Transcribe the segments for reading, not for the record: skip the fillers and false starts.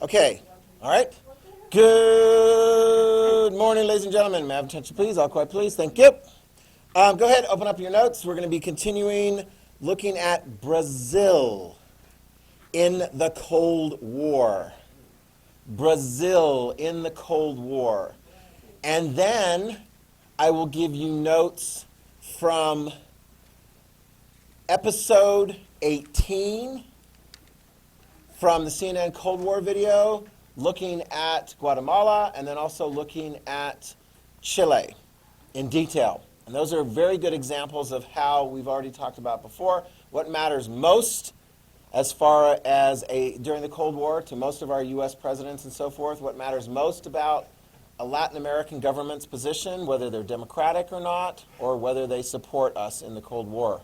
Okay, all right. Good morning, ladies and gentlemen. May I have attention, please? All quiet, please. Thank you. Go ahead, open up your notes. We're going to be continuing looking at Brazil in the Cold War. Brazil in the Cold War. And then I will give you notes from episode 18 from the CNN Cold War video, looking at Guatemala and then also looking at Chile in detail. And those are very good examples of how we've already talked about before, what matters most as far as during the Cold War to most of our US presidents and so forth, what matters most about a Latin American government's position, whether they're democratic or not, or whether they support us in the Cold War.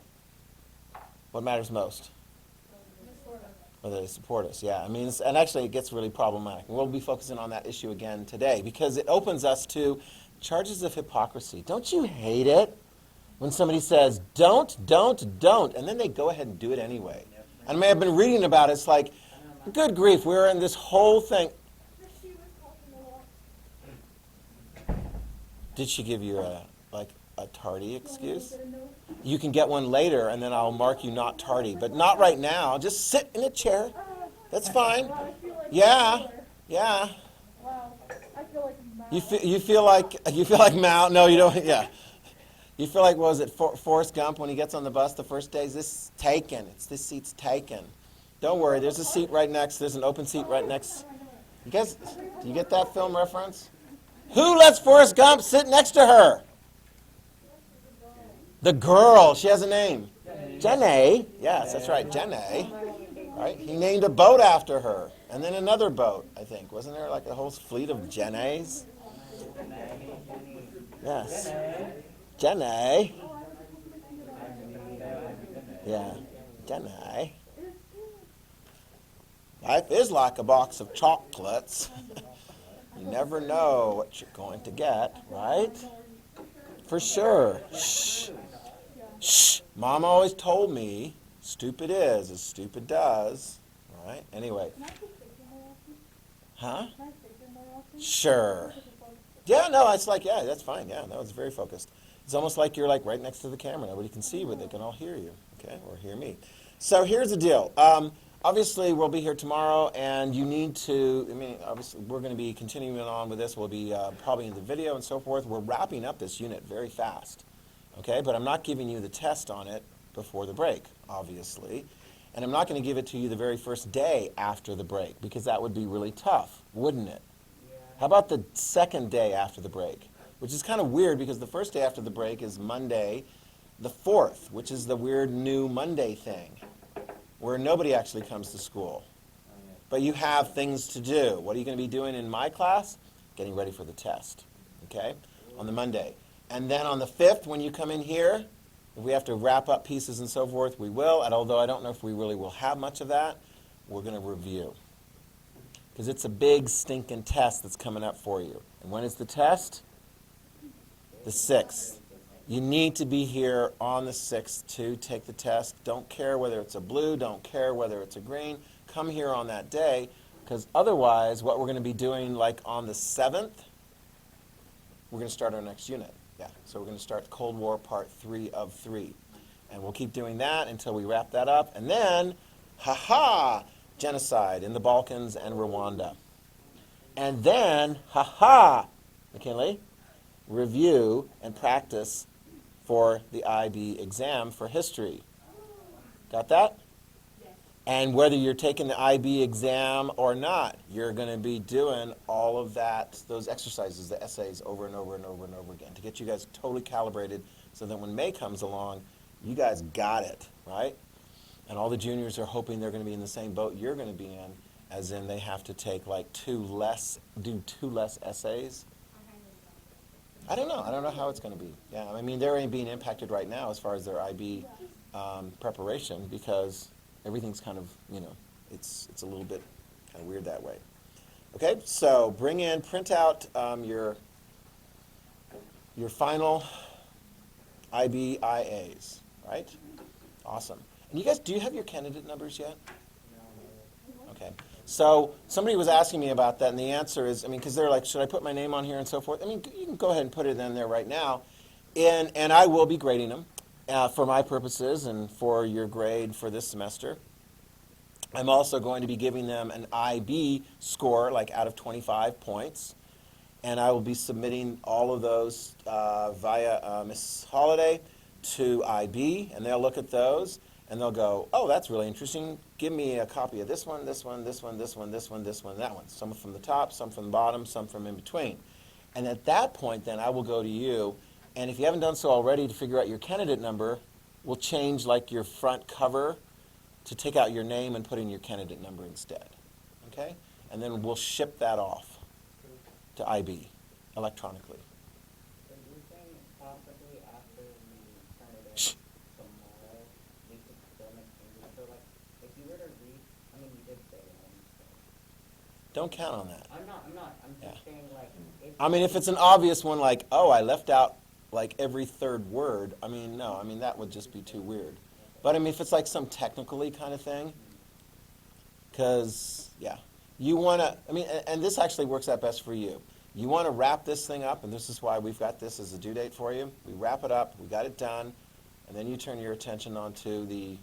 What matters most? Whether they support us, yeah. I mean, and actually it gets really problematic. We'll be focusing on that issue again today because it opens us to charges of hypocrisy. Don't you hate it when somebody says, don't, and then they go ahead and do it anyway? And I may have been reading about it. It's like, good grief, we're in this whole thing. Did she give you a tardy excuse? You can get one later, and then I'll mark you not tardy. But not right now. Just sit in a chair. That's fine. Yeah. You feel like Mao? No, you don't. Yeah. You feel like, what was it, Forrest Gump when he gets on the bus the first day? This taken. This seat's taken. Don't worry. There's a seat right next. There's an open seat right next. You guys, do you get that film reference? Who lets Forrest Gump sit next to her? The girl. She has a name. Jenny. Yes, that's right. Jenny. Right? He named a boat after her. And then another boat, I think. Wasn't there like a whole fleet of Jennies? Yes. Jenny. Yeah. Jenny. Life is like a box of chocolates. You never know what you're going to get, right? For sure. Shh. Shh. Mom always told me, stupid is as stupid does. Right? Anyway. Huh? Sure. Yeah, no, it's like, yeah, that's fine. Yeah, no, it's very focused. It's almost like you're like right next to the camera. Nobody can see you, but they can all hear you, okay, or hear me. So here's the deal. Obviously, we'll be here tomorrow, and you need to, obviously, we're going to be continuing on with this. We'll be probably in the video and so forth. We're wrapping up this unit very fast, okay? But I'm not giving you the test on it before the break, obviously. And I'm not going to give it to you the very first day after the break, because that would be really tough, wouldn't it? How about the second day after the break? Which is kind of weird, because the first day after the break is Monday the 4th, which is the weird new Monday thing, where nobody actually comes to school. But you have things to do. What are you going to be doing in my class? Getting ready for the test, okay, on the Monday. And then on the 5th, when you come in here, if we have to wrap up pieces and so forth, we will. And although I don't know if we really will have much of that, we're going to review. Because it's a big stinking test that's coming up for you. And when is the test? The 6th. You need to be here on the 6th to take the test. Don't care whether it's a blue, don't care whether it's a green. Come here on that day, because otherwise what we're going to be doing like on the 7th, we're going to start our next unit. Yeah, so we're going to start Cold War Part 3 of 3. And we'll keep doing that until we wrap that up. And then, genocide in the Balkans and Rwanda. And then, McKinley, review and practice for the IB exam for history. Got that? Yes. And whether you're taking the IB exam or not, you're going to be doing all of that, those exercises, the essays over and over and over and over again to get you guys totally calibrated so that when May comes along, you guys got it, right? And all the juniors are hoping they're going to be in the same boat you're going to be in, as in they have to take like two less essays. I don't know how it's going to be. Yeah, I mean, they're being impacted right now as far as their IB preparation, because everything's kind of, it's a little bit kind of weird that way. Okay, so print out your final IBIAs, right? Awesome. And you guys, do you have your candidate numbers yet? Okay. So somebody was asking me about that, and the answer is, I mean, because they're like, should I put my name on here and so forth? I mean, you can go ahead and put it in there right now. And I will be grading them for my purposes and for your grade for this semester. I'm also going to be giving them an IB score, like out of 25 points. And I will be submitting all of those via Miss Holiday to IB, and they'll look at those, and they'll go, oh, that's really interesting. Give me a copy of this one, this one, this one, this one, this one, this one, that one. Some from the top, some from the bottom, some from in between. And at that point, then, I will go to you, and if you haven't done so already to figure out your candidate number, we'll change like your front cover to take out your name and put in your candidate number instead. Okay? And then we'll ship that off to IB electronically. So do you think possibly after we turn it in tomorrow, we could still make changes? So like, if you were to read, I mean, you did say it, Don't count on that. I'm just saying like. I mean, if it's an obvious one like, oh, I left out like every third word, I mean, no, I mean, that would just be too weird. But I mean, if it's like some technically kind of thing, because, yeah, you want to, I mean, and this actually works out best for you. You want to wrap this thing up, and this is why we've got this as a due date for you. We wrap it up, we got it done, and then you turn your attention onto the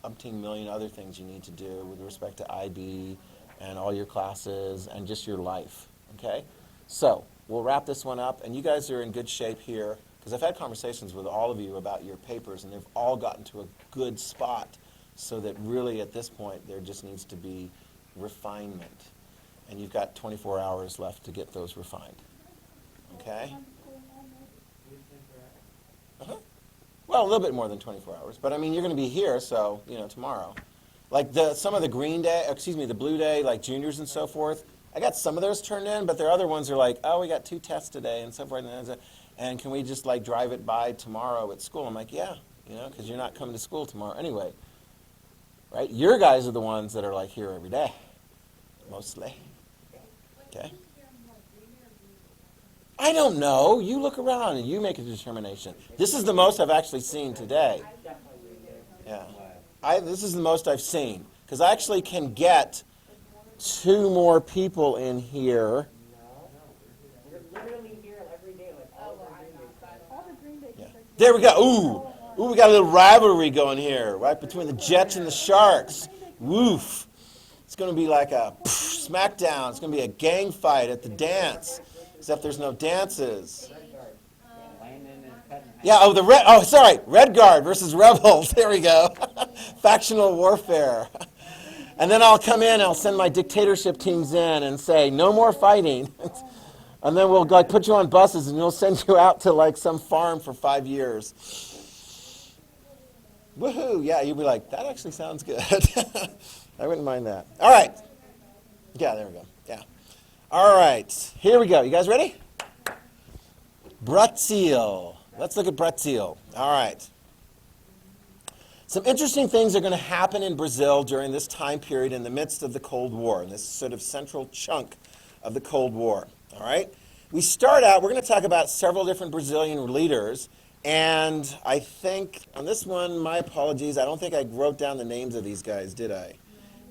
umpteen million other things you need to do with respect to IB and all your classes and just your life, okay? So we'll wrap this one up, and you guys are in good shape here, because I've had conversations with all of you about your papers, and they've all gotten to a good spot, so that really at this point there just needs to be refinement. And you've got 24 hours left to get those refined. Okay? Uh-huh. Well, a little bit more than 24 hours. But I mean, you're going to be here, so, you know, tomorrow. Like some of the the blue day, like juniors and so forth, I got some of those turned in, but there are other ones that are like, oh, we got 2 tests today and so forth. And can we just like drive it by tomorrow at school? I'm like, yeah, you know, because you're not coming to school tomorrow anyway. Right? Your guys are the ones that are like here every day, mostly. Okay. I don't know. You look around and you make a determination. This is the most I've actually seen today. Yeah. This is the most I've seen. Because I actually can get 2 more people in here. We're literally here every day, like all the Green Day. Yeah. There we go. Ooh, we got a little rivalry going here, right, between the Jets and the Sharks. Woof. It's going to be like a smackdown. It's going to be a gang fight at the dance, except there's no dances. Yeah, Red Guard versus Rebels. There we go. Factional warfare. And then I'll come in, I'll send my dictatorship teams in and say, no more fighting. And then we'll like put you on buses and we'll send you out to like some farm for 5 years. Woohoo, yeah, you'll be like, that actually sounds good. I wouldn't mind that. All right. Yeah, there we go. Yeah. All right. Here we go. You guys ready? Brazil. Let's look at Brazil. All right. Some interesting things are going to happen in Brazil during this time period in the midst of the Cold War, in this sort of central chunk of the Cold War. All right. We start out, we're going to talk about several different Brazilian leaders. And I think on this one, my apologies, I don't think I wrote down the names of these guys, did I?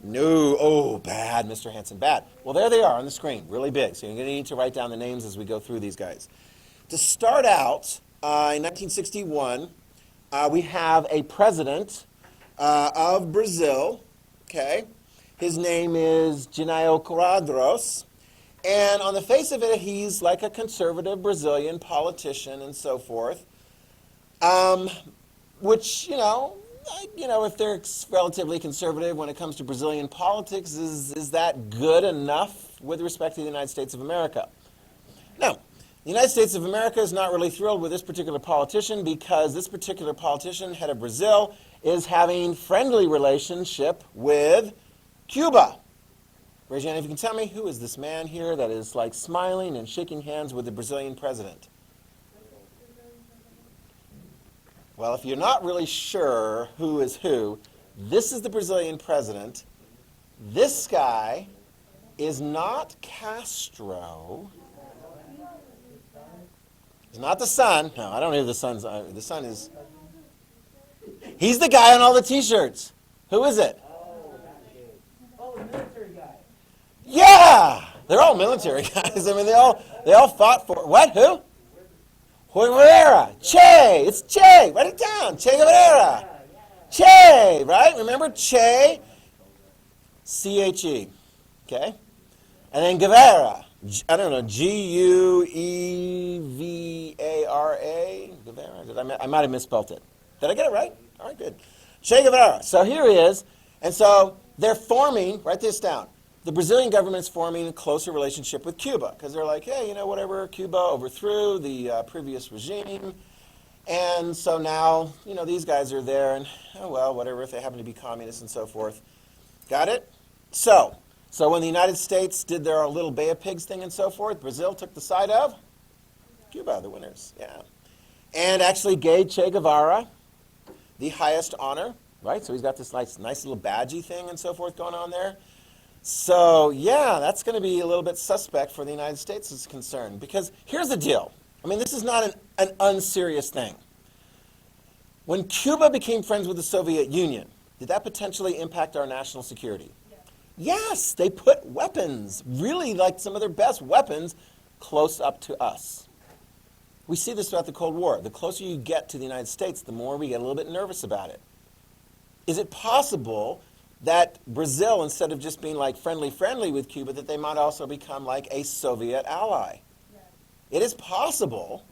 No. Oh, bad, Mr. Hanson, bad. Well, there they are on the screen, really big. So you're going to need to write down the names as we go through these guys. To start out, in 1961, we have a president of Brazil, okay? His name is Genio Quadros. And on the face of it, he's like a conservative Brazilian politician and so forth. Which, you know, if they're relatively conservative when it comes to Brazilian politics, is that good enough with respect to the United States of America? No. The United States of America is not really thrilled with this particular politician because this particular politician, head of Brazil, is having friendly relationship with Cuba. Raise your hand if you can tell me, who is this man here that is like smiling and shaking hands with the Brazilian president? Well, if you're not really sure who is who, this is the Brazilian president. This guy is not Castro. He's not the son. No, I don't know who the son's. The son is. He's the guy on all the T-shirts. Who is it? Oh, the military guy. Yeah, they're all military guys. I mean, they all fought for what? Who? Guevara. Che. It's Che. Write it down. Che Guevara. Che. Right? Remember Che? C-H-E. Okay. And then Guevara. I don't know. G-U-E-V-A-R-A. Guevara. I might have misspelled it. Did I get it right? All right, good. Che Guevara. So here he is. And so they're forming, write this down. The Brazilian government's forming a closer relationship with Cuba because they're like, hey, whatever, Cuba overthrew the previous regime. And so now, these guys are there and, oh, well, whatever, if they happen to be communists and so forth. Got it? So when the United States did their little Bay of Pigs thing and so forth, Brazil took the side of Cuba, the winners, yeah. And actually gave Che Guevara the highest honor, right? So he's got this nice little badgy thing and so forth going on there. So, yeah, that's going to be a little bit suspect for the United States is concerned. Because here's the deal. I mean, this is not an unserious thing. When Cuba became friends with the Soviet Union, did that potentially impact our national security? Yes, they put weapons, really like some of their best weapons, close up to us. We see this throughout the Cold War. The closer you get to the United States, the more we get a little bit nervous about it. Is it possible that Brazil, instead of just being like friendly with Cuba, that they might also become like a Soviet ally? Yes. It is possible,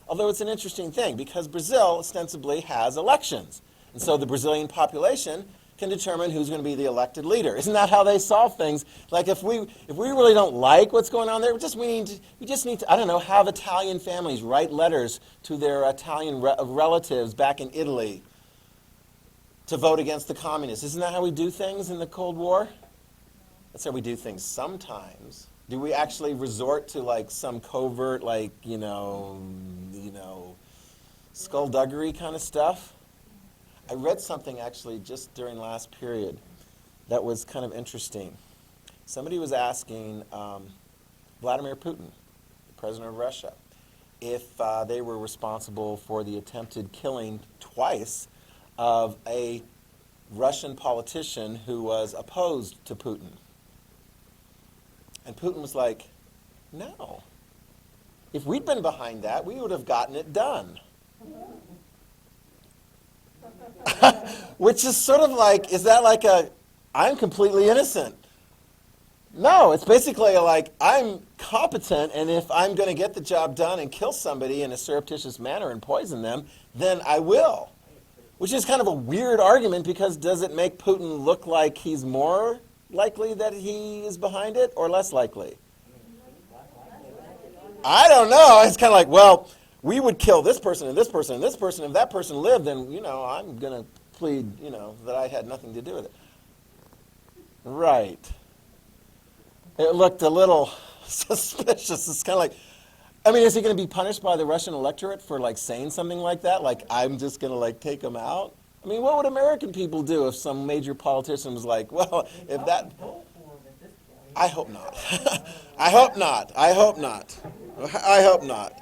although it's an interesting thing, because Brazil ostensibly has elections. And so the Brazilian population can determine who's going to be the elected leader. Isn't that how they solve things? Like if we really don't like what's going on there, we just need to, I don't know, have Italian families write letters to their Italian relatives back in Italy to vote against the communists. Isn't that how we do things in the Cold War? That's how we do things sometimes. Do we actually resort to like some covert, like, skullduggery kind of stuff? I read something actually just during last period that was kind of interesting. Somebody was asking Vladimir Putin, the president of Russia, if they were responsible for the attempted killing twice of a Russian politician who was opposed to Putin. And Putin was like, no. If we'd been behind that, we would have gotten it done. Which is sort of like, is that like I'm completely innocent? No, it's basically like, I'm competent, and if I'm going to get the job done and kill somebody in a surreptitious manner and poison them, then I will. Which is kind of a weird argument, because does it make Putin look like he's more likely that he is behind it or less likely? I don't know. It's kind of like, well, we would kill this person and this person and this person. If that person lived, then, I'm going to plead, that I had nothing to do with it. Right. It looked a little suspicious. It's kind of like, is he going to be punished by the Russian electorate for, like, saying something like that? Like, I'm just going to, like, take him out? What would American people do if some major politician was like, well, if that... I hope not. I hope not. I hope not. I hope not.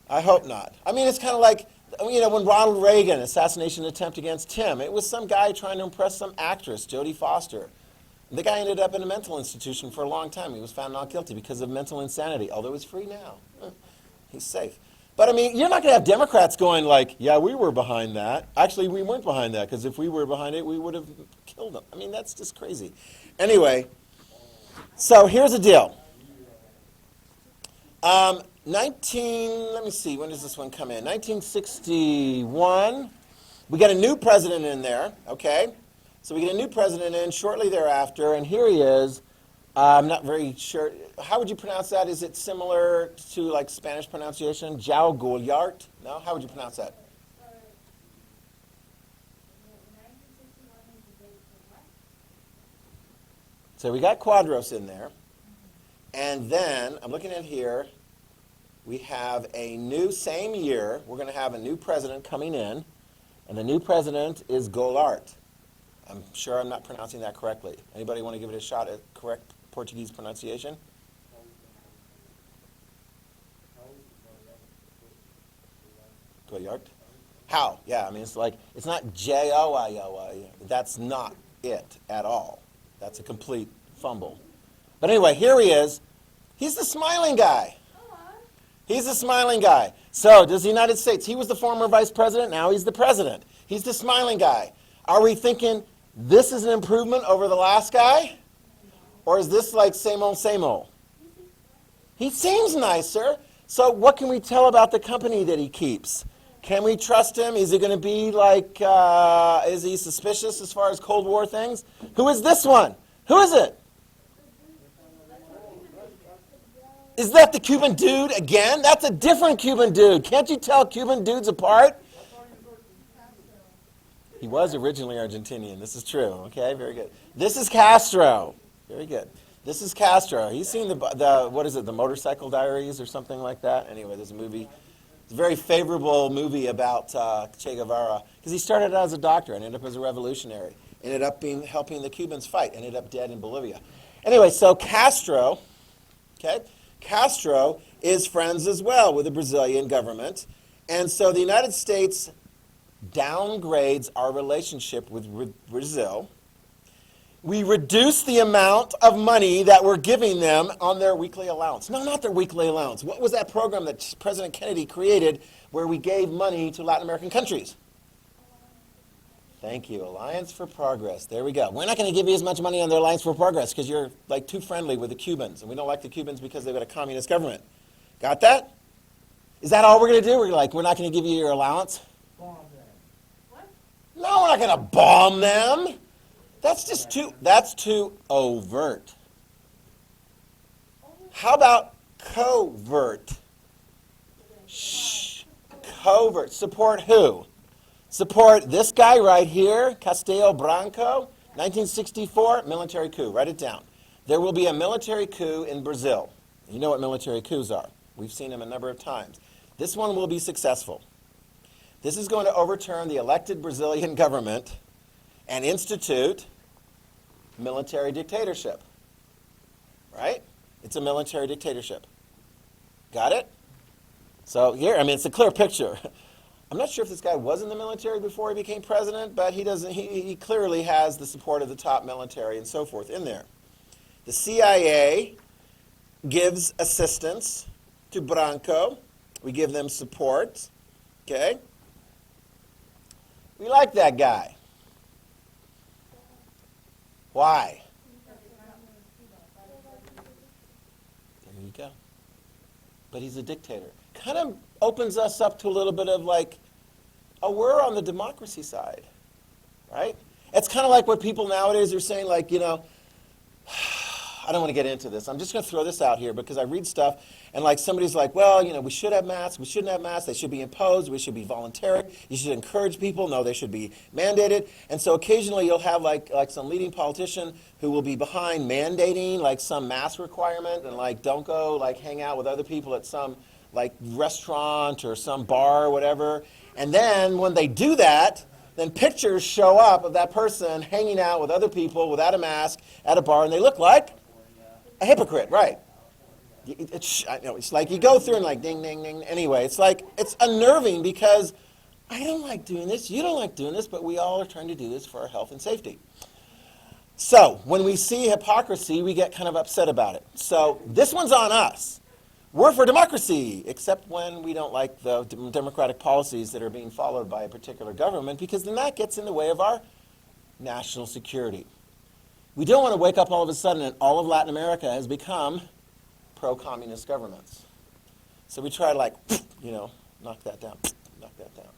I hope not. It's kind of like, when Ronald Reagan, assassination attempt against him, it was some guy trying to impress some actress, Jodie Foster. The guy ended up in a mental institution for a long time. He was found not guilty because of mental insanity, although he's free now. He's safe. But, you're not going to have Democrats going like, yeah, we were behind that. Actually, we weren't behind that, because if we were behind it, we would have killed them. That's just crazy. Anyway, so here's the deal. Let me see, when does this one come in? 1961. We got a new president in there, okay? So we get a new president in shortly thereafter, and here he is. I'm not very sure. How would you pronounce that? Is it similar to like Spanish pronunciation? João Goulart? No? How would you pronounce that? So we got Quadros in there. And then, I'm looking at here, we have a new, same year, we're going to have a new president coming in, and the new president is Goulart. I'm sure I'm not pronouncing that correctly. Anybody want to give it a shot at correct Portuguese pronunciation? Goulart? How? Yeah, it's like, it's not J-O-I-O-I. That's not it at all. That's a complete fumble. But anyway, here he is. He's the smiling guy. He's the smiling guy. So does the United States, he was the former vice president, now he's the president. He's the smiling guy. Are we thinking this is an improvement over the last guy? Or is this like same old, same old? He seems nicer. So what can we tell about the company that he keeps? Can we trust him? Is he going to be like, is he suspicious as far as Cold War things? Who is this one? Who is it? Is that the Cuban dude again? That's a different Cuban dude. Can't you tell Cuban dudes apart? He was originally Argentinian. This is true. Okay, very good. This is Castro. Very good. This is Castro. He's seen the what is it, the Motorcycle Diaries or something like that? Anyway, there's a movie. It's a very favorable movie about Che Guevara because he started out as a doctor and ended up as a revolutionary. Ended up helping the Cubans fight. Ended up dead in Bolivia. Anyway, so Castro, okay? Castro is friends as well with the Brazilian government. And so the United States downgrades our relationship with Brazil. We reduce the amount of money that we're giving them on their weekly allowance. No, not their weekly allowance. What was that program that President Kennedy created where we gave money to Latin American countries? Thank you. Alliance for Progress. There we go. We're not going to give you as much money on their Alliance for Progress because you're like too friendly with the Cubans. And we don't like the Cubans because they've got a communist government. Got that? Is that all we're going to do? We're not going to give you your allowance? Bomb them. What? No, we're not going to bomb them. That's too overt. How about covert? Shh. Covert. Support who? Support this guy right here, Castillo Branco, 1964, military coup. Write it down. There will be a military coup in Brazil. You know what military coups are. We've seen them a number of times. This one will be successful. This is going to overturn the elected Brazilian government and institute military dictatorship. Right? It's a military dictatorship. Got it? So here, it's a clear picture. I'm not sure if this guy was in the military before he became president, but he clearly has the support of the top military and so forth in there. The CIA gives assistance to Branco. We give them support. Okay? We like that guy. Why? There you go. But he's a dictator. Kind of opens us up to a little bit of like, oh, we're on the democracy side, right? It's kind of like what people nowadays are saying, like, I don't want to get into this. I'm just going to throw this out here because I read stuff and like somebody's like, well, we should have masks. We shouldn't have masks. They should be imposed. We should be voluntary. You should encourage people. No, they should be mandated. And so occasionally you'll have like some leading politician who will be behind mandating like some mask requirement and like don't go like hang out with other people at some like restaurant or some bar or whatever. And then when they do that, then pictures show up of that person hanging out with other people without a mask at a bar and they look like a hypocrite, right? It's like you go through and like ding, ding, ding. Anyway, it's like, it's unnerving because I don't like doing this, you don't like doing this, but we all are trying to do this for our health and safety. So when we see hypocrisy, we get kind of upset about it. So this one's on us. We're for democracy, except when we don't like the democratic policies that are being followed by a particular government because then that gets in the way of our national security. We don't want to wake up all of a sudden and all of Latin America has become pro-communist governments. So we try to like, knock that down, knock that down.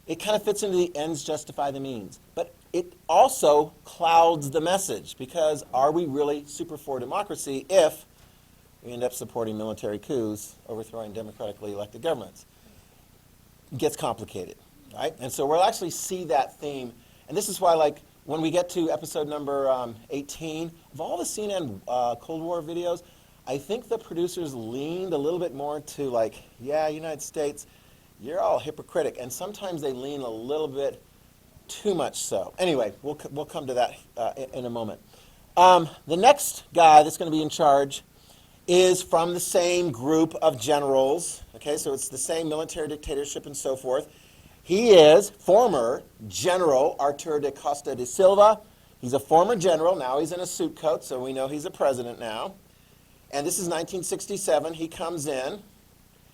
It kind of fits into the ends justify the means. But it also clouds the message because are we really super for democracy if we end up supporting military coups, overthrowing democratically elected governments? It gets complicated, right? And so we'll actually see that theme. And this is why like, when we get to episode number 18, of all the CNN Cold War videos, I think the producers leaned a little bit more to like, yeah, United States, you're all hypocritic. And sometimes they lean a little bit too much so. Anyway, we'll come to that in a moment. The next guy that's going to be in charge is from the same group of generals. Okay, so it's the same military dictatorship and so forth. He is former General Artur da Costa da Silva. He's a former general. Now he's in a suit coat, so we know he's a president now. And this is 1967. He comes in,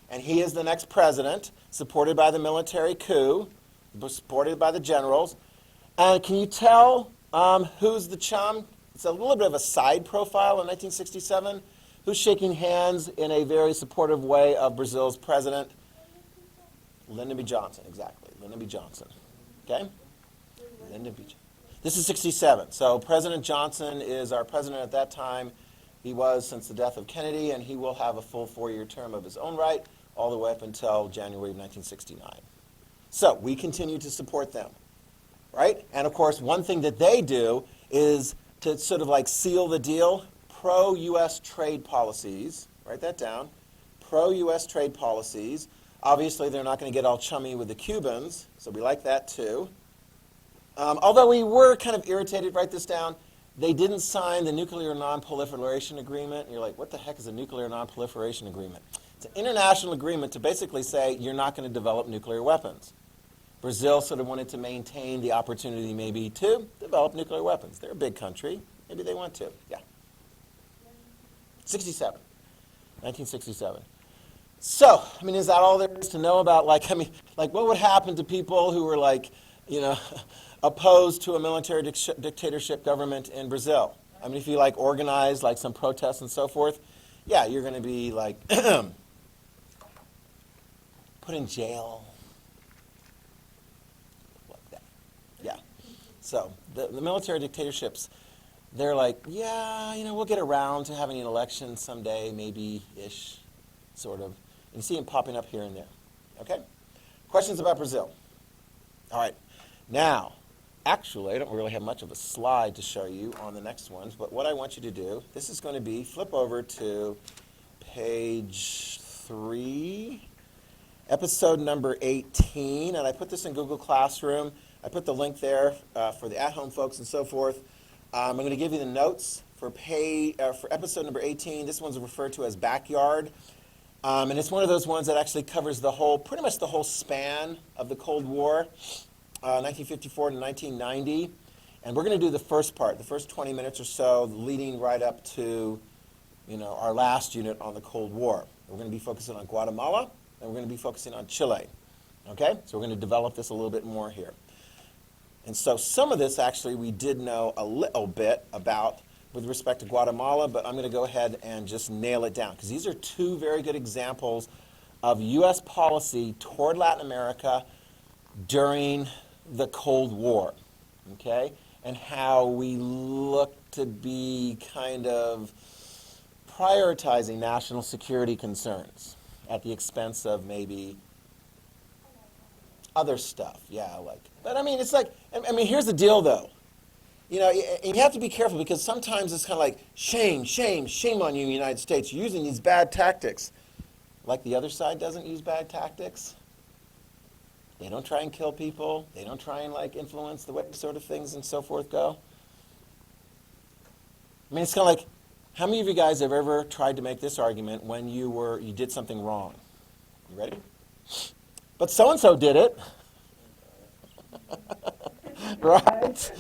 and he is the next president, supported by the military coup, supported by the generals. And can you tell who's the chum? It's a little bit of a side profile in 1967. Who's shaking hands in a very supportive way of Brazil's president? Lyndon B. Johnson, exactly. Lyndon B. Johnson. Okay? Lyndon B. Johnson. This is 67. So President Johnson is our president at that time. He was since the death of Kennedy, and he will have a full 4-year term of his own right, all the way up until January of 1969. So we continue to support them, right? And of course, one thing that they do is to sort of like seal the deal, pro-U.S. trade policies. Write that down. Pro-U.S. trade policies. Obviously, they're not going to get all chummy with the Cubans, so we like that too. Although we were kind of irritated, write this down, they didn't sign the Nuclear Non-Proliferation Agreement. And you're like, what the heck is a Nuclear Non-Proliferation Agreement? It's an international agreement to basically say you're not going to develop nuclear weapons. Brazil sort of wanted to maintain the opportunity maybe to develop nuclear weapons. They're a big country. Maybe they want to. Yeah. 67. 1967. So, I mean, is that all there is to know about, like, I mean, like, what would happen to people who were, like, you know, opposed to a military dictatorship government in Brazil? I mean, if you, like, organize, like, some protests and so forth, yeah, you're going to be, like, put in jail. Like that. Yeah. So, the military dictatorships, they're like, yeah, you know, we'll get around to having an election someday, maybe-ish, sort of. And you see them popping up here and there. Okay? Questions about Brazil? All right. Now, actually, I don't really have much of a slide to show you on the next ones, but what I want you to do, this is going to be, flip over to page 3, episode number 18, and I put this in Google Classroom. I put the link there for the at-home folks and so forth. I'm going to give you the notes for episode number 18. This one's referred to as Backyard. And it's one of those ones that actually covers the whole, pretty much the whole span of the Cold War, 1954 to 1990. And we're going to do the first part, the first 20 minutes or so, leading right up to, you know, our last unit on the Cold War. We're going to be focusing on Guatemala, and we're going to be focusing on Chile. Okay? So we're going to develop this a little bit more here. And so some of this, actually, we did know a little bit about with respect to Guatemala, but I'm going to go ahead and just nail it down, because these are two very good examples of U.S. policy toward Latin America during the Cold War, okay, and how we look to be kind of prioritizing national security concerns at the expense of maybe other stuff, yeah, like, but I mean, it's like, I mean, here's the deal, though. You know, you have to be careful, because sometimes it's kind of like, shame, shame, shame on you, United States, you're using these bad tactics. Like the other side doesn't use bad tactics. They don't try and kill people. They don't try and, like, influence the way sort of things and so forth go. I mean, it's kind of like, how many of you guys have ever tried to make this argument when you did something wrong? You ready? But so-and-so did it. Right?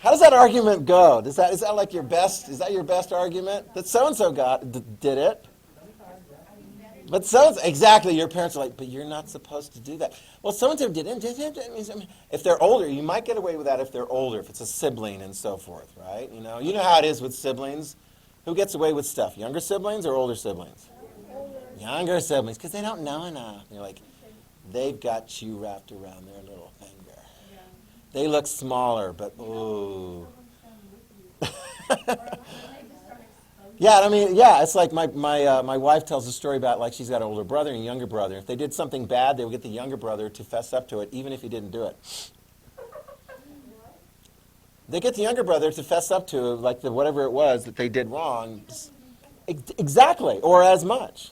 How does that argument go? Is that like your best? Is that your best argument? That so-and-so did it. But so-and-so, exactly, your parents are like, but you're not supposed to do that. Well, so-and-so didn't. If they're older, you might get away with that if they're older, if it's a sibling and so forth, right? You know how it is with siblings. Who gets away with stuff? Younger siblings or older siblings? Younger siblings, because they don't know enough. You're like, they've got you wrapped around their little finger. They look smaller, but ooh. Yeah, I mean, yeah, it's like my wife tells a story about, like, she's got an older brother and a younger brother. If they did something bad, they would get the younger brother to fess up to it, even if he didn't do it. They get the younger brother to fess up to, like, whatever it was that they did wrong. Exactly, or as much.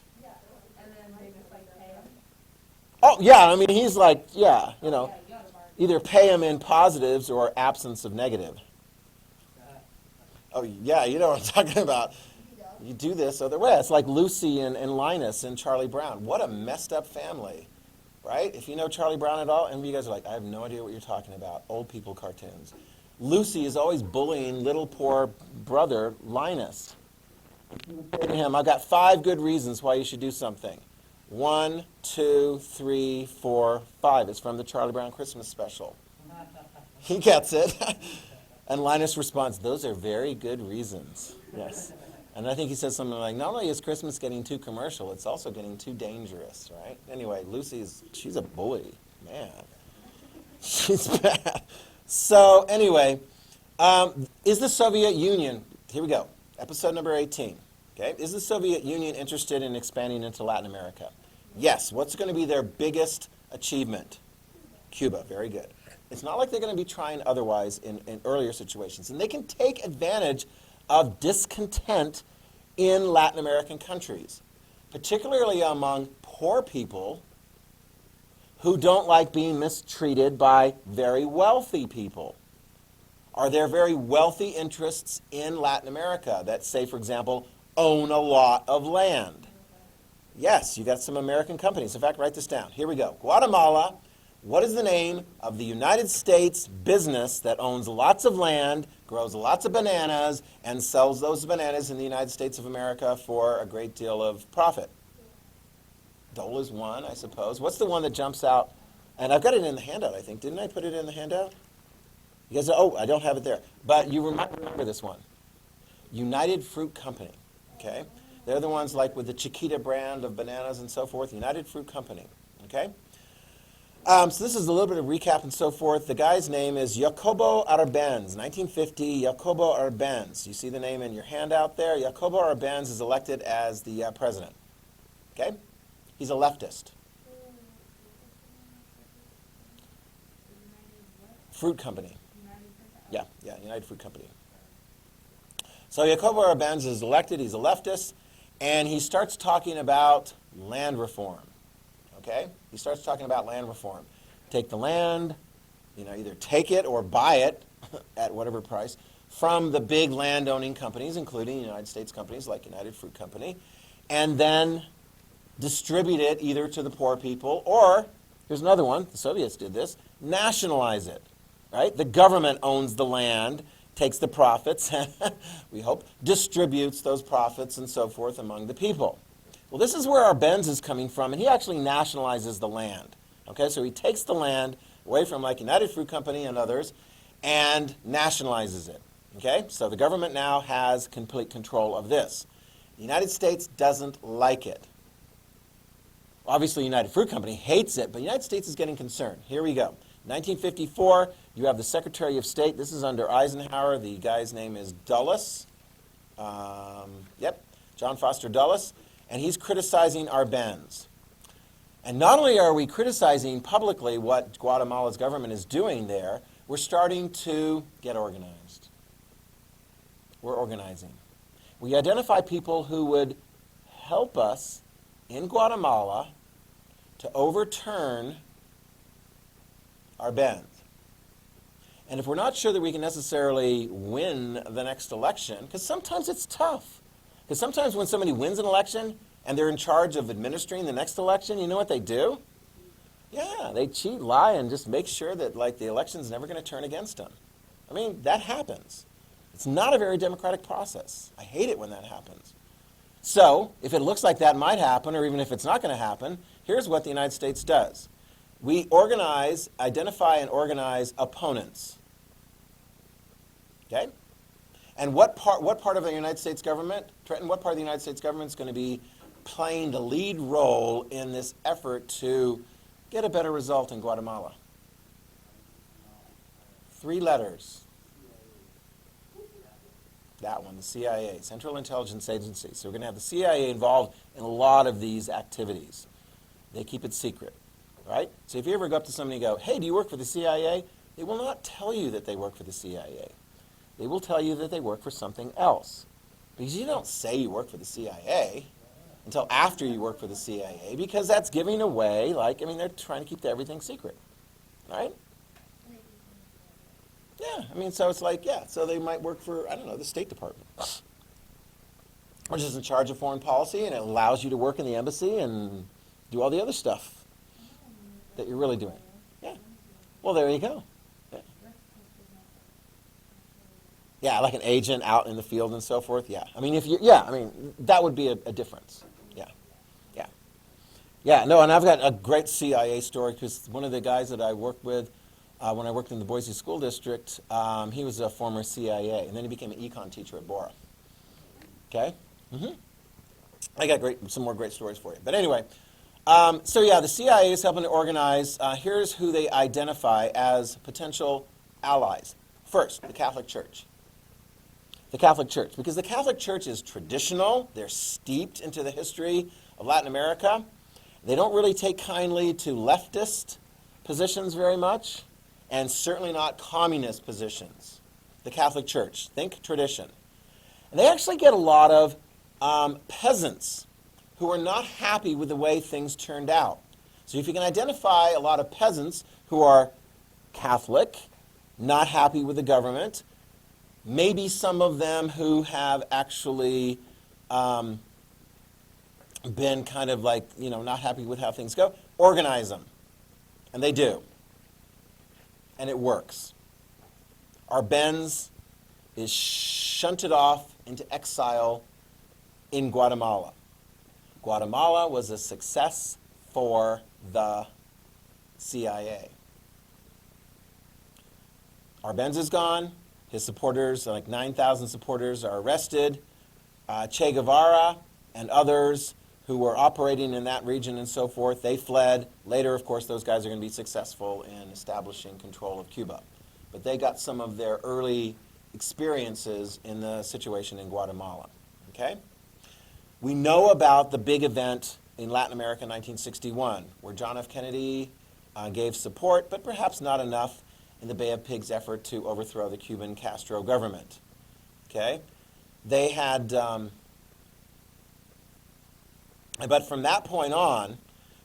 Oh, yeah, I mean, he's like, yeah, you know, either pay him in positives or absence of negative. Oh, yeah, you know what I'm talking about. You do this other way. It's like Lucy and Linus and Charlie Brown. What a messed up family, right? If you know Charlie Brown at all, and you guys are like, I have no idea what you're talking about. Old people cartoons. Lucy is always bullying little poor brother Linus. Say to him, I've got 5 good reasons why you should do something. 1, 2, 3, 4, 5. It's from the Charlie Brown Christmas special. He gets it. And Linus responds, those are very good reasons. Yes. And I think he says something like, not only is Christmas getting too commercial, it's also getting too dangerous, right? Anyway, she's a bully. Man. She's bad. So anyway, is the Soviet Union, here we go, episode number 18. Okay, is the Soviet Union interested in expanding into Latin America? Yes. What's going to be their biggest achievement? Cuba. Very good. It's not like they're going to be trying otherwise in earlier situations. And they can take advantage of discontent in Latin American countries, particularly among poor people who don't like being mistreated by very wealthy people. Are there very wealthy interests in Latin America that, say, for example, own a lot of land? Yes, you got some American companies. In fact, write this down. Here we go. Guatemala. What is the name of the United States business that owns lots of land, grows lots of bananas, and sells those bananas in the United States of America for a great deal of profit? Dole is one, I suppose. What's the one that jumps out? And I've got it in the handout, I think. Didn't I put it in the handout? You guys, I don't have it there. But you might remember this one. United Fruit Company. Okay? They're the ones like with the Chiquita brand of bananas and so forth. United Fruit Company. Okay? So this is a little bit of recap and so forth. The guy's name is Jacobo Arbenz, 1950, Jacobo Arbenz. You see the name in your handout there? Jacobo Arbenz is elected as the president. Okay? He's a leftist. Fruit Company. Yeah, United Fruit Company. So Jacobo Arbenz is elected. He's a leftist. And he starts talking about land reform. Okay? He starts talking about land reform. Take the land, either take it or buy it at whatever price from the big landowning companies, including United States companies like United Fruit Company, and then distribute it either to the poor people or, here's another one, the Soviets did this, nationalize it. Right? The government owns the land, takes the profits, we hope, distributes those profits and so forth among the people. Well, this is where Arbenz is coming from, and he actually nationalizes the land. Okay, so he takes the land away from like United Fruit Company and others and nationalizes it. Okay, so the government now has complete control of this. The United States doesn't like it. Obviously, United Fruit Company hates it, but the United States is getting concerned. Here we go. 1954, you have the Secretary of State. This is under Eisenhower. The guy's name is Dulles. John Foster Dulles. And he's criticizing Arbenz. And not only are we criticizing publicly what Guatemala's government is doing there, we're starting to get organized. We're organizing. We identify people who would help us in Guatemala to overturn Arbenz. And if we're not sure that we can necessarily win the next election, because sometimes it's tough. Because sometimes when somebody wins an election and they're in charge of administering the next election, you know what they do? Yeah, they cheat, lie, and just make sure that the election's never going to turn against them. I mean, that happens. It's not a very democratic process. I hate it when that happens. So, if it looks like that might happen, or even if it's not going to happen, here's what the United States does. We identify and organize opponents. Okay? And what part of the United States government, Trenton, what part of the United States government is going to be playing the lead role in this effort to get a better result in Guatemala? 3 letters. That one, the CIA, Central Intelligence Agency. So we're going to have the CIA involved in a lot of these activities. They keep it secret, right? So if you ever go up to somebody and go, hey, do you work for the CIA? They will not tell you that they work for the CIA. They will tell you that they work for something else. Because you don't say you work for the CIA until after you work for the CIA, because that's giving away, they're trying to keep everything secret, right? Yeah, so it's so they might work for, the State Department, which is in charge of foreign policy, and it allows you to work in the embassy and do all the other stuff that you're really doing. Yeah. Well, there you go. Yeah. Yeah, like an agent out in the field and so forth. Yeah, I mean, if you, yeah, I mean, that would be a difference. Yeah, yeah, yeah. No, and I've got a great CIA story because one of the guys that I worked with when I worked in the Boise School District, he was a former CIA, and then he became an econ teacher at Bora. Okay, I got some more great stories for you. But anyway, so yeah, the CIA is helping to organize. Here's who they identify as potential allies. First, the Catholic Church. The Catholic Church, because the Catholic Church is traditional, they're steeped into the history of Latin America. They don't really take kindly to leftist positions very much, and certainly not communist positions. The Catholic Church, think tradition. And they actually get a lot of peasants who are not happy with the way things turned out. So if you can identify a lot of peasants who are Catholic, not happy with the government, maybe some of them who have actually been kind of like, not happy with how things go, organize them. And they do. And it works. Arbenz is shunted off into exile in Guatemala. Guatemala was a success for the CIA. Arbenz is gone. His supporters, like 9,000 supporters, are arrested. Che Guevara and others who were operating in that region and so forth, they fled. Later, of course, those guys are going to be successful in establishing control of Cuba. But they got some of their early experiences in the situation in Guatemala. Okay? We know about the big event in Latin America in 1961, where John F. Kennedy gave support, but perhaps not enough, in the Bay of Pigs effort to overthrow the Cuban Castro government. Okay? They had, but from that point on,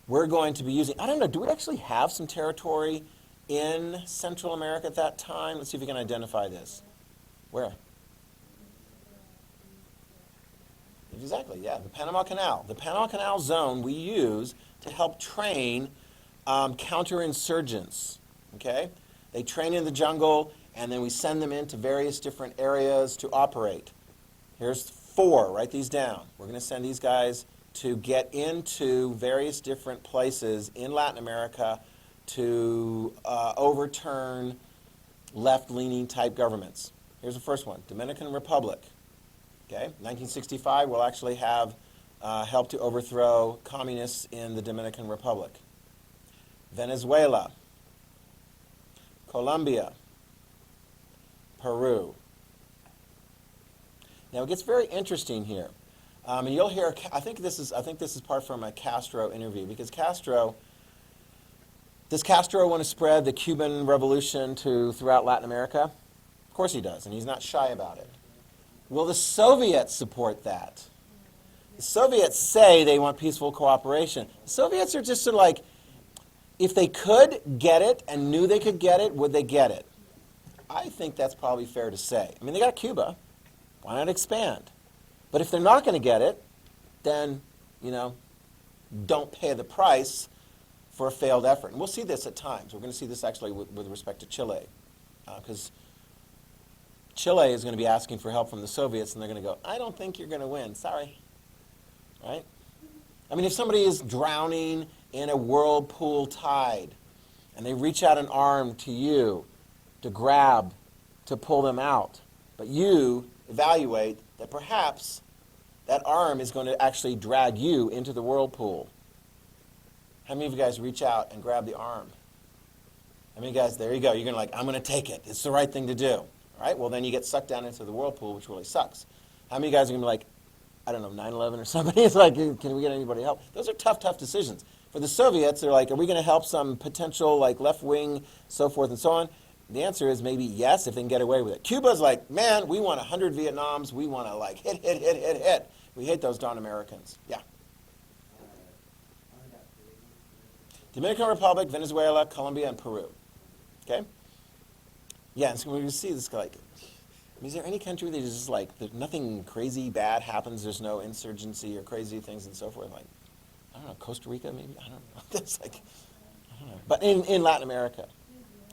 we're going to be using, I don't know, do we actually have some territory in Central America at that time? Let's see if we can identify this. Where? Exactly, yeah, the Panama Canal. The Panama Canal zone we use to help train counterinsurgents, okay? They train in the jungle, and then we send them into various different areas to operate. Here's 4. Write these down. We're going to send these guys to get into various different places in Latin America to overturn left-leaning type governments. Here's the first one, Dominican Republic. Okay, 1965, we'll actually have help to overthrow communists in the Dominican Republic. Venezuela. Colombia, Peru. Now it gets very interesting here, and you'll hear. I think this is part from a Castro interview, because does Castro want to spread the Cuban Revolution throughout Latin America? Of course he does, and he's not shy about it. Will the Soviets support that? The Soviets say they want peaceful cooperation. The Soviets are just sort of like, if they could get it and knew they could get it, would they get it? I think that's probably fair to say. I mean, they got Cuba. Why not expand? But if they're not going to get it, then, don't pay the price for a failed effort. And we'll see this at times. We're going to see this actually with respect to Chile. Because Chile is going to be asking for help from the Soviets, and they're going to go, I don't think you're going to win. Sorry. Right? I mean, if somebody is drowning in a whirlpool tide, and they reach out an arm to you to grab, to pull them out, but you evaluate that perhaps that arm is going to actually drag you into the whirlpool. How many of you guys reach out and grab the arm? How many of you guys, there you go, you're going to I'm going to take it. It's the right thing to do. All right? Well, then you get sucked down into the whirlpool, which really sucks. How many of you guys are going to be like, I don't know, 9/11 or somebody? It's like, can we get anybody help? Those are tough, tough decisions. For the Soviets, they're like, are we going to help some potential left wing, so forth and so on? The answer is maybe yes, if they can get away with it. Cuba's like, man, we want 100 Vietnams. We want to hit. We hate those darn Americans. Yeah. Dominican Republic, Venezuela, Colombia, and Peru. Okay? Yeah, and so we see this is there any country that is just nothing crazy bad happens, there's no insurgency or crazy things and so forth? I don't know, Costa Rica maybe? I don't know. That's I don't know. But in Latin America,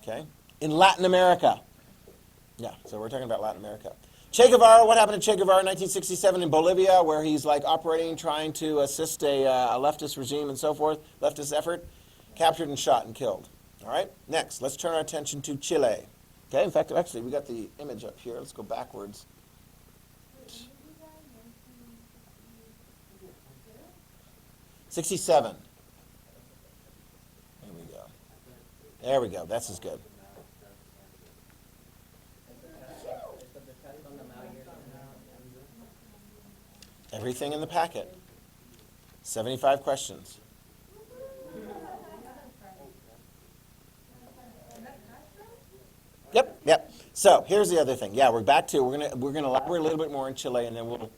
okay? In Latin America, Yeah, so we're talking about Latin America. Che Guevara, what happened to Che Guevara in 1967 in Bolivia, where he's like operating, trying to assist a leftist regime and so forth, leftist effort, captured and shot and killed. All right, next, let's turn our attention to Chile. Okay, in fact, actually, we got the image up here. Let's go backwards. 67. There we go. There we go. That's as good. Everything in the packet. 75 questions. Yep. So here's the other thing. Yeah, we're back to we're gonna elaborate a little bit more in Chile, and then we'll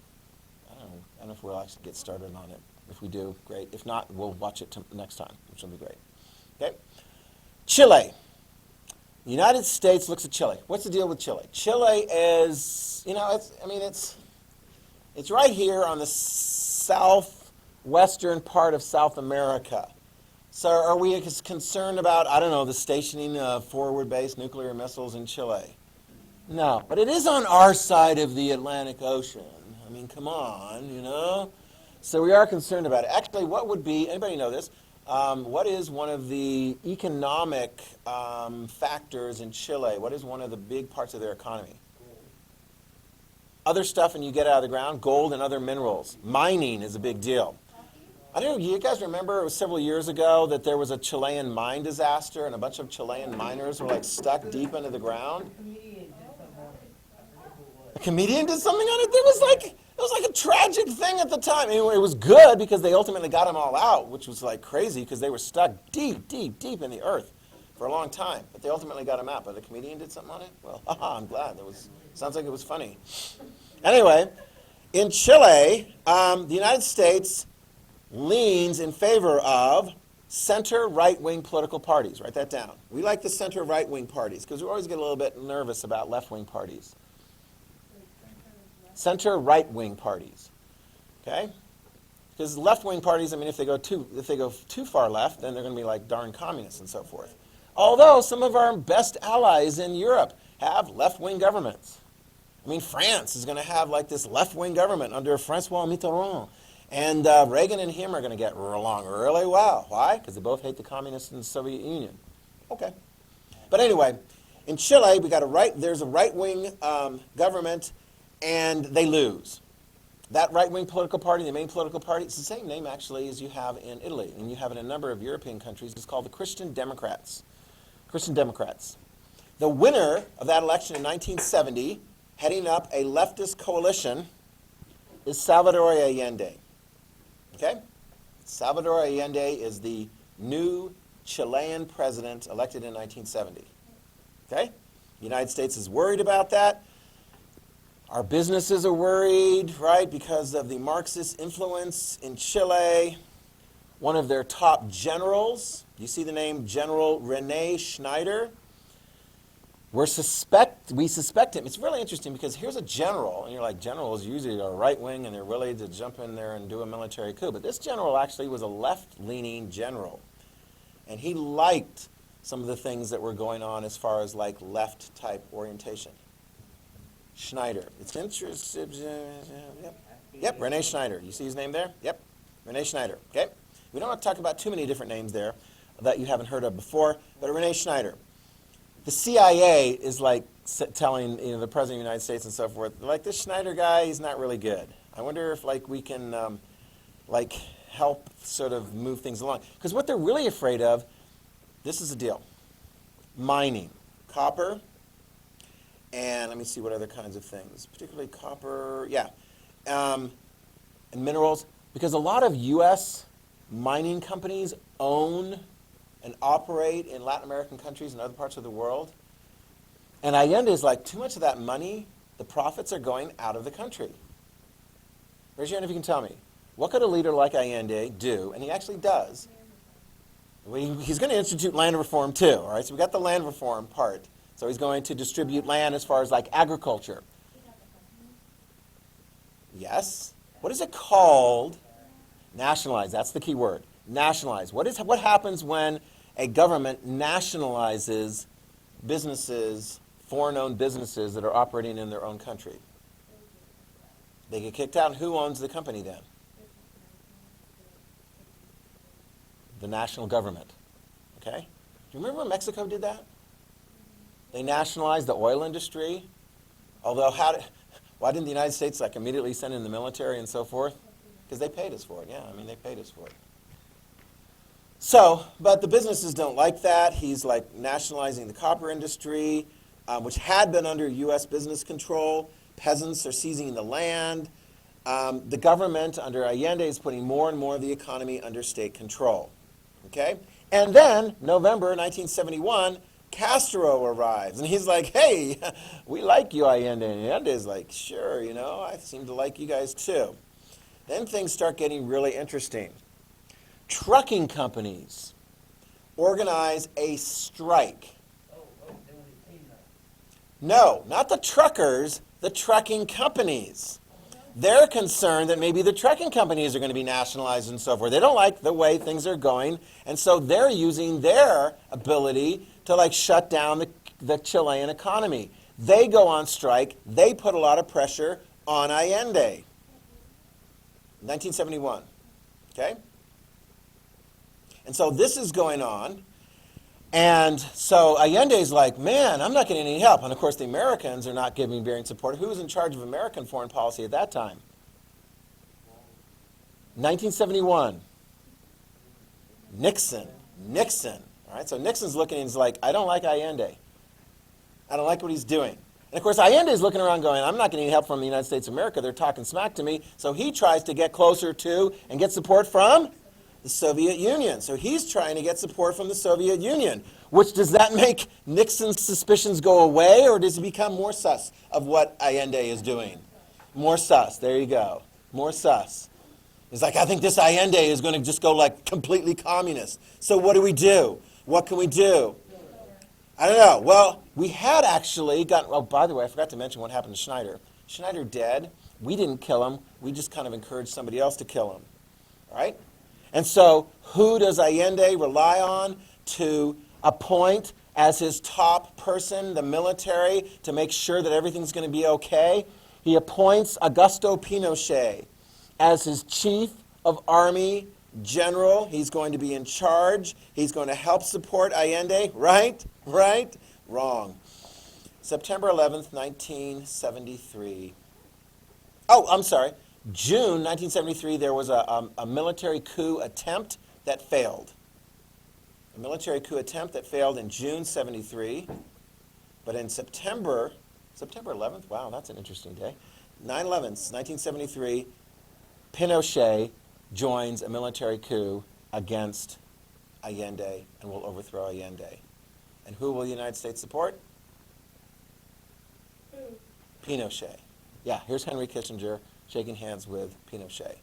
I don't know if we'll actually get started on it. If we do, great. If not, we'll watch it next time, which will be great. Okay. Chile. The United States looks at Chile. What's the deal with Chile? Chile is, it's right here on the southwestern part of South America. So are we concerned about, the stationing of forward-based nuclear missiles in Chile? No, but it is on our side of the Atlantic Ocean. I mean, come on, So we are concerned about it. Actually, what would be, anybody know this? What is one of the economic factors in Chile? What is one of the big parts of their economy? Other stuff and you get out of the ground, gold and other minerals. Mining is a big deal. I don't know, you guys remember it was several years ago that there was a Chilean mine disaster and a bunch of Chilean miners were stuck deep into the ground? A comedian did something on it? It was like a tragic thing at the time. It was good because they ultimately got them all out, which was crazy because they were stuck deep in the earth for a long time. But they ultimately got them out. But a comedian did something on it? Well, I'm glad. Sounds like it was funny. Anyway, in Chile, the United States leans in favor of center right-wing political parties. Write that down. We like the center right-wing parties because we always get a little bit nervous about left-wing parties. Center right-wing parties. Okay? Because left-wing parties, if they go too far left, then they're going to be darn communists and so forth. Although some of our best allies in Europe have left-wing governments. France is going to have this left-wing government under François Mitterrand. And Reagan and him are going to get along really well. Why? Because they both hate the communists in the Soviet Union. Okay. But anyway, in Chile, there's a right-wing government, and they lose. That right-wing political party, the main political party, it's the same name, actually, as you have in Italy, and you have in a number of European countries. It's called the Christian Democrats. Christian Democrats. The winner of that election in 1970, heading up a leftist coalition, is Salvador Allende. Okay? Salvador Allende is the new Chilean president elected in 1970. Okay? The United States is worried about that. Our businesses are worried, right, because of the Marxist influence in Chile. One of their top generals, you see the name General Rene Schneider? We suspect him. It's really interesting because here's a general, and you're like, generals usually are right-wing and they're willing to jump in there and do a military coup. But this general actually was a left-leaning general. And he liked some of the things that were going on as far as left-type orientation. Schneider. It's interesting. Yep, Rene Schneider. You see his name there? Yep, Rene Schneider. Okay? We don't have to talk about too many different names there that you haven't heard of before, but Rene Schneider. The CIA is telling the President of the United States and so forth, this Schneider guy, he's not really good. I wonder if we can help sort of move things along. Because what they're really afraid of, this is the deal. Mining. Copper, and let me see what other kinds of things. Particularly copper, and minerals. Because a lot of U.S. mining companies own and operate in Latin American countries and other parts of the world. And Allende is too much of that money, the profits are going out of the country. Raise your hand if you can tell me. What could a leader like Allende do? And he actually does. He's going to institute land reform too, all right? So we got the land reform part. So he's going to distribute land as far as agriculture. Yes. What is it called? Nationalize. That's the key word. Nationalize. What happens when a government nationalizes businesses, foreign-owned businesses that are operating in their own country. They get kicked out, and who owns the company then? The national government. Okay? Do you remember when Mexico did that? They nationalized the oil industry. Although, why didn't the United States like immediately send in the military and so forth? Because they paid us for it. Yeah, I mean, they paid us for it. So, but the businesses don't like that. He's like nationalizing the copper industry, which had been under U.S. business control. Peasants are seizing the land. The government under Allende is putting more and more of the economy under state control. Okay? And then, November 1971, Castro arrives. And he's like, hey, we like you, Allende. And Allende's like, sure, you know, I seem to like you guys too. Then things start getting really interesting. Trucking companies organize a strike. No, not the truckers, the trucking companies. They're concerned that maybe the trucking companies are going to be nationalized and so forth. They don't like the way things are going, and so they're using their ability to like shut down the Chilean economy. They go on strike. They put a lot of pressure on Allende. 1971. Okay? And so this is going on. And so Allende's like, man, I'm not getting any help. And of course, the Americans are not giving bearing support. Who was in charge of American foreign policy at that time? 1971. Nixon. All right, so Nixon's looking and he's like, I don't like Allende. I don't like what he's doing. And of course, Allende's looking around going, I'm not getting any help from the United States of America. They're talking smack to me. So he tries to get closer to and get support from the Soviet Union. So he's trying to get support from the Soviet Union. Which, does that make Nixon's suspicions go away, or does he become more sus of what Allende is doing? More sus. There you go. More sus. He's like, I think this Allende is going to just go like completely communist. So what do? What can we do? I don't know. Well, we had actually gotten, oh, by the way, I forgot to mention what happened to Schneider. Schneider dead. We didn't kill him. We just kind of encouraged somebody else to kill him. All right? And so who does Allende rely on to appoint as his top person, the military, to make sure that everything's going to be okay? He appoints Augusto Pinochet as his chief of army general. He's going to be in charge. He's going to help support Allende. Right? Right? Wrong. September 11th, 1973. Oh, I'm sorry. June 1973, there was a military coup attempt that failed. A military coup attempt that failed in June 73. But in September 11th, wow, that's an interesting day. 9/11, 1973, Pinochet joins a military coup against Allende and will overthrow Allende. And who will the United States support? Pinochet. Yeah, here's Henry Kissinger shaking hands with Pinochet.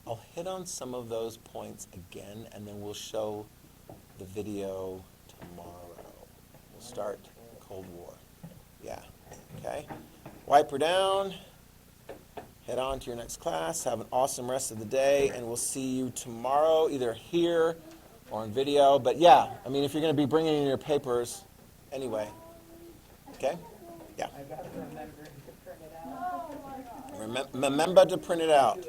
I'll hit on some of those points again, and then we'll show the video tomorrow. We'll start Cold War. Yeah, okay? Wipe her down. Head on to your next class. Have an awesome rest of the day, and we'll see you tomorrow, either here or on video. But yeah, I mean, if you're going to be bringing in your papers anyway. Okay? Yeah. I got to remember to print it out. Remember to print it out.